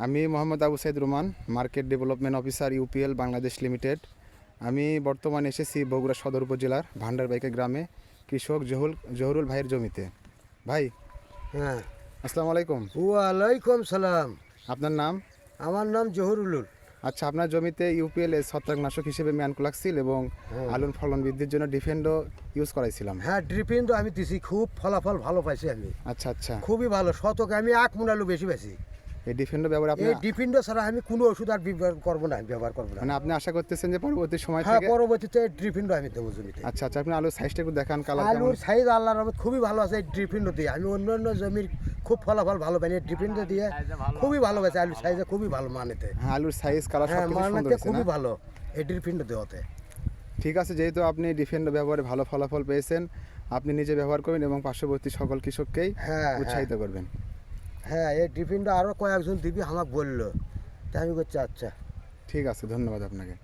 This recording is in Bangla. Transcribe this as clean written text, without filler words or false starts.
আমি Mohammad Abu Saeed Roman, market development officer UPL Bangladesh limited. আমি বর্তমানে এসেছি বগুড়া সদর উপজেলার ভান্ডারবাইকা গ্রামে কৃষক জহুরুল ভাইয়ের জমিতে। ভাই, হ্যাঁ, আসসালামু আলাইকুম। ওয়ালাইকুম সালাম। আপনার নাম? আমার নাম জহুরুলুল। আচ্ছা, আপনার জমিতে ইউপিএল ছত্রাকনাশক হিসেবে ম্যানকোলাক্সিল এবং আলুর ফলন বৃদ্ধির জন্য ডিফেন্ডো ইউজ করাইছিলাম। হ্যাঁ, ড্রিপিং তো আমি দিছি, খুব ফলাফল ভালো পাইছি আমি। আচ্ছা আচ্ছা, খুবই ভালো, শতকে আমি 1 মণ আলু বেশি পাইছি। এই ডিফেন্ডো ব্যবহার আপনি এই ডিপিন্ডো ছাড়া আমি কোনো ওষুধ আর ব্যবহার করবো না। মানে আপনি আশা করতেছেন যে পরবর্তী সময় হ্যাঁ, থেকে? পরবর্তীতে ডিপিন্ডো আমি দেবো জমিতে। আচ্ছা আচ্ছা, আপনি আলুর সাইজটা একটু দেখান, কালার কেমন? আলুর সাইজ আল্লাহর রহমত খুবই ভালো আছে এই ডিপিন্ডো দিয়ে। আমি অন্য অন্য জমির খুব ফলাফল ভালো পাইনি, ডিপিন্ডো দিয়ে খুবই ভালো পাইছে। আলুর সাইজে খুবই ভালো মানেতে। হ্যাঁ, আলুর সাইজ কালার হ্যাঁ, সব কিছু সুন্দর মানেতে হয়েছে খুবই না? ভালো এই ডিপিন্ডো দেওয়াতে। ঠিক আছে, যেহেতু আপনি ডিফেন্ডো ব্যবহারে ভালো ফলাফল পেয়েছেন, আপনি নিজে ব্যবহার করবেন এবং পার্শ্ববর্তী সকল কৃষককেই হ্যাঁ, উৎসাহিত করবেন। হ্যাঁ, এই ডিপিন্ডো আরও কয়েকজন দিবি আমাকে বললো, তাই আমি করছি আচ্ছা। ঠিক আছে, ধন্যবাদ আপনাকে।